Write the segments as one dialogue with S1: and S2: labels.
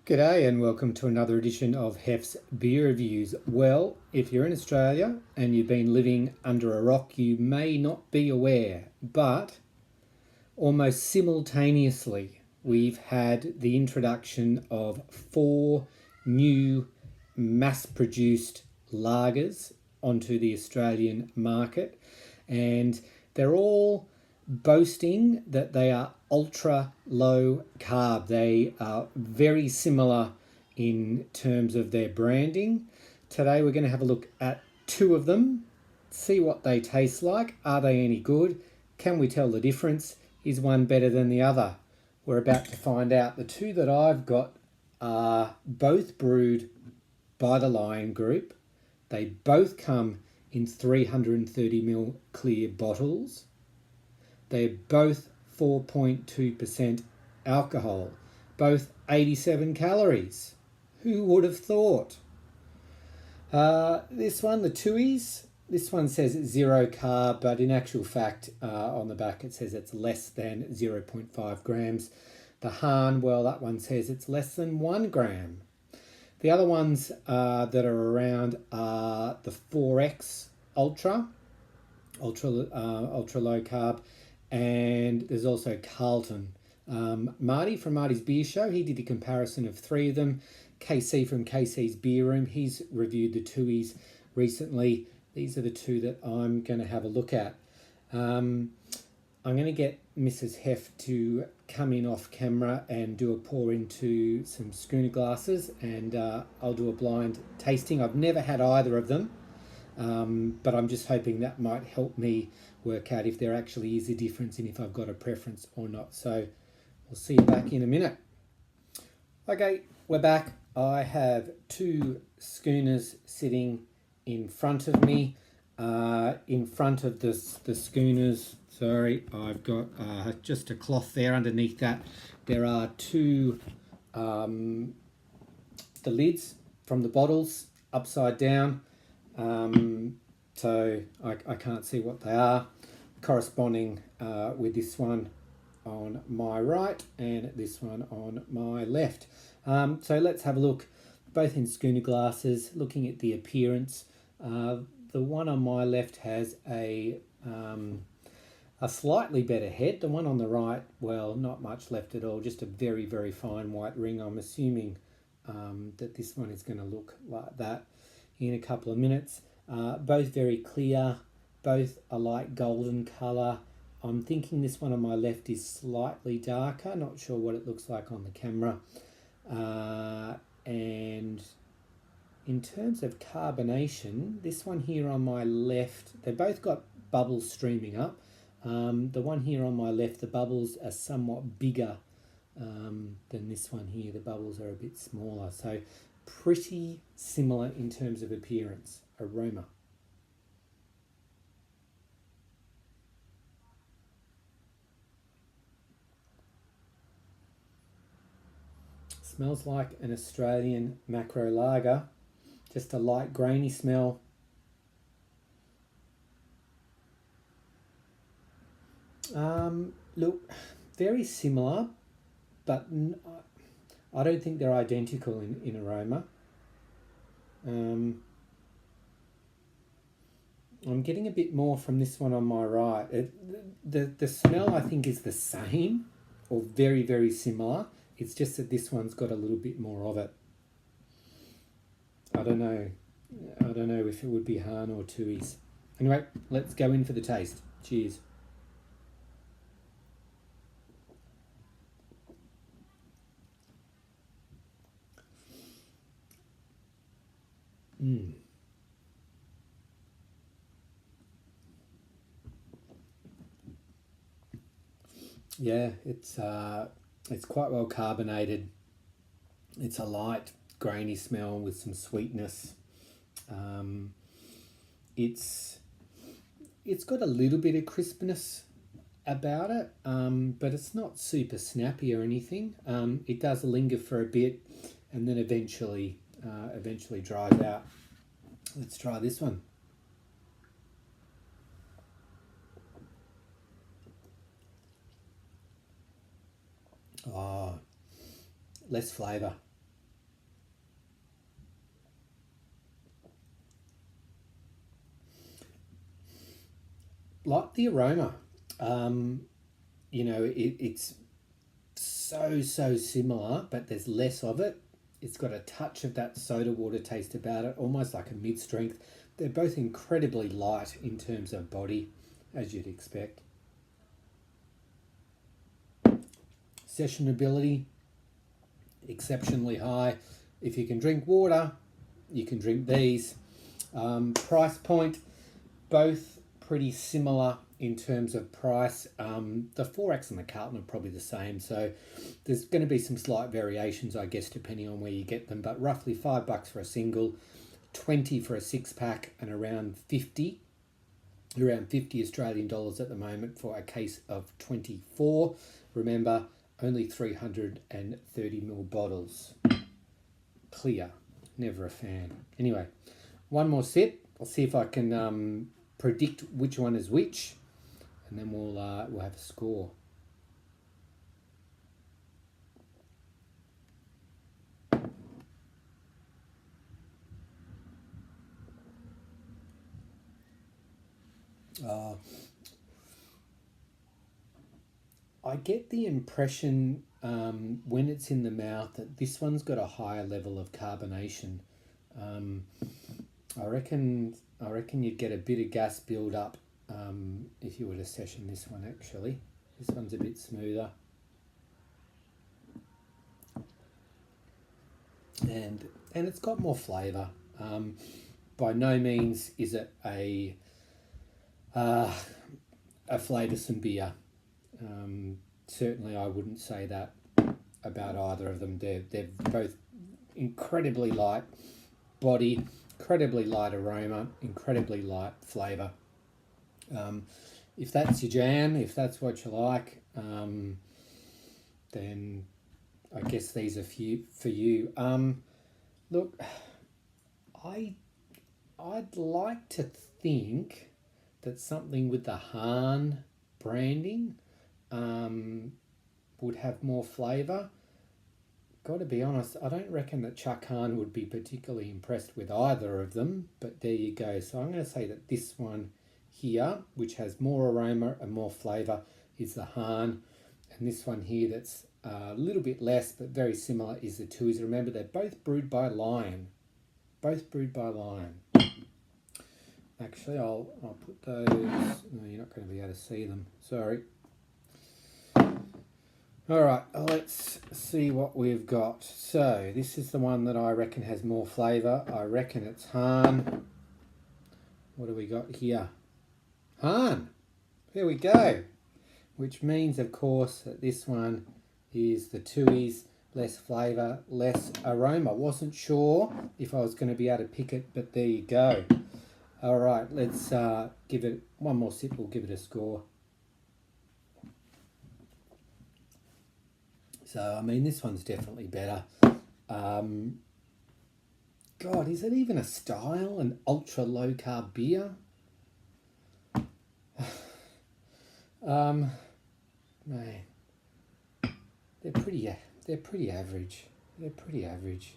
S1: G'day and welcome to another edition of Hef's Beer Reviews. Well, if you're in Australia and you've been living under a rock, you may not be aware, but almost simultaneously we've had the introduction of 4 new mass-produced lagers onto the Australian market, and they're all boasting that they are ultra low carb. They are very similar in terms of their branding. Today we're going to have a look at 2 of them, see what they taste like. Are they any good? Can we tell the difference? Is one better than the other? We're about to find out. The 2 that I've got are both brewed by the Lion Group. They both come in 330ml clear bottles. They're both 4.2% alcohol, both 87 calories. Who would have thought? This one, the Tooheys, this one says it's 0 carb, but in actual fact, on the back it says it's less than 0.5 grams. The Hahn, well, that one says it's less than 1 gram. The other ones that are around are the 4X ultra low carb, and there's also Carlton. Marty from Marty's Beer Show, he did a comparison of 3 of them. KC from KC's Beer Room, he's reviewed the Tooheys recently. These are the 2 that I'm going to have a look at. I'm going to get Mrs. Hef to come in off camera and do a pour into some schooner glasses, and I'll do a blind tasting. I've never had either of them, but I'm just hoping that might help me work out if there actually is a difference and if I've got a preference or not. So we'll see you back in a minute. Okay, we're back. I have 2 schooners sitting in front of me. In front of the schooners, sorry, I've got just a cloth there. Underneath that there are 2 the lids from the bottles upside down, so I can't see what they are, corresponding with this one on my right and this one on my left. So let's have a look, both in schooner glasses, looking at the appearance. The one on my left has a slightly better head. The one on the right, well, not much left at all, just a very, very fine white ring. I'm assuming that this one is going to look like that in a couple of minutes. Both very clear, both a light golden colour. I'm thinking this one on my left is slightly darker, not sure what it looks like on the camera. And in terms of carbonation, this one here on my left, they both got bubbles streaming up. The one here on my left, the bubbles are somewhat bigger than this one here. The bubbles are a bit smaller. So pretty similar in terms of appearance. Aroma. Smells like an Australian macro lager. Just a light grainy smell. Look, very similar, but I don't think they're identical in aroma. I'm getting a bit more from this one on my right. The smell, I think, is the same or very, very similar. It's just that this one's got a little bit more of it. I don't know if it would be Hahn or Tooheys. Anyway, let's go in for the taste. Cheers. Yeah, it's quite well carbonated. It's a light grainy smell with some sweetness. It's got a little bit of crispness about it, but it's not super snappy or anything. It does linger for a bit and then eventually dries out. Let's try this one. Oh, less flavour. like the aroma. You know, it's so similar, but there's less of it. It's got a touch of that soda water taste about it, almost like a mid-strength. They're both incredibly light in terms of body, as you'd expect. Sessionability, exceptionally high. If you can drink water, you can drink these. Price point, both pretty similar in terms of price. The 4X and the carton are probably the same, so there's going to be some slight variations, I guess, depending on where you get them, but roughly $5 for a single, 20 for a 6-pack, and around 50 Australian dollars at the moment for a case of 24. Remember, only 330ml bottles. Clear. Never a fan. Anyway, one more sip. I'll see if I can predict which one is which, and then we'll have a score. I get the impression when it's in the mouth that this one's got a higher level of carbonation. I reckon you'd get a bit of gas build up if you were to session this one. Actually, this one's a bit smoother, and it's got more flavour. By no means is it a flavoursome beer. Certainly I wouldn't say that about either of them. They're both incredibly light body, incredibly light aroma, incredibly light flavour. If that's your jam, if that's what you like, then I guess these are for you. Look, I'd like to think that something with the Hahn branding would have more flavour. Got to be honest, I don't reckon that Chuck Hahn would be particularly impressed with either of them, but there you go. So I'm going to say that this one here, which has more aroma and more flavour, is the Hahn, and this one here that's a little bit less but very similar is the Toohey. Remember, they're both brewed by Lion. Actually, I'll put those. No, you're not going to be able to see them. Sorry. All right, let's see what we've got. So this is the one that I reckon has more flavour. I reckon it's Hahn. What do we got here? Hahn. There we go. Which means, of course, that this one is the Toohey's. Less flavour, less aroma. Wasn't sure if I was going to be able to pick it, but there you go. All right, let's give it one more sip. We'll give it a score. So, I mean, this one's definitely better. God, is it even a style, an ultra low carb beer? Man, they're pretty average. They're pretty average.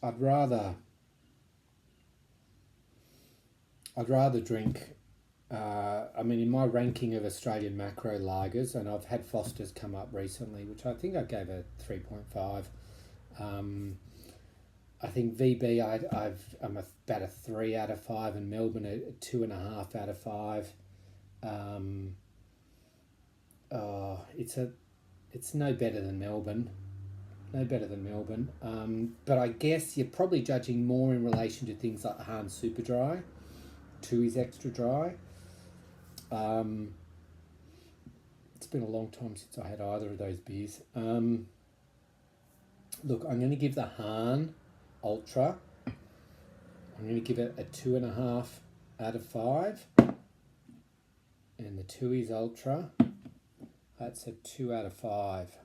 S1: I'd rather drink, I mean, in my ranking of Australian macro lagers, and I've had Foster's come up recently, which I think I gave a 3.5. I think VB, I'm about a 3 out of 5, and Melbourne a 2.5 out of 5. It's no better than Melbourne. But I guess you're probably judging more in relation to things like Hahn Super Dry, Toohey's Extra Dry. It's been a long time since I had either of those beers. Look, I'm going to give the Hahn Ultra, I'm going to give it a 2.5 out of 5. And the Toohey's Ultra, that's a 2 out of 5.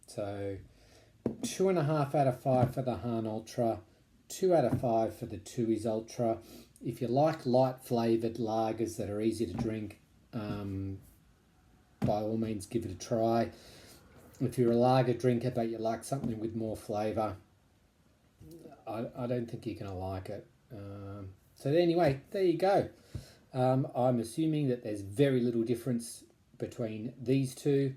S1: So 2.5 out of 5 for the Hahn Ultra, 2 out of 5 for the Toohey's Ultra. If you like light flavoured lagers that are easy to drink, by all means give it a try. If you're a lager drinker but you like something with more flavour, I don't think you're going to like it. So anyway, there you go. I'm assuming that there's very little difference between these two,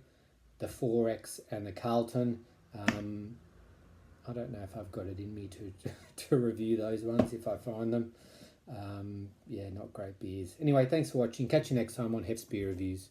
S1: the 4X and the Carlton. I don't know if I've got it in me to review those ones if I find them. Yeah, not great beers. Anyway, thanks for watching. Catch you next time on Hef's Beer Reviews.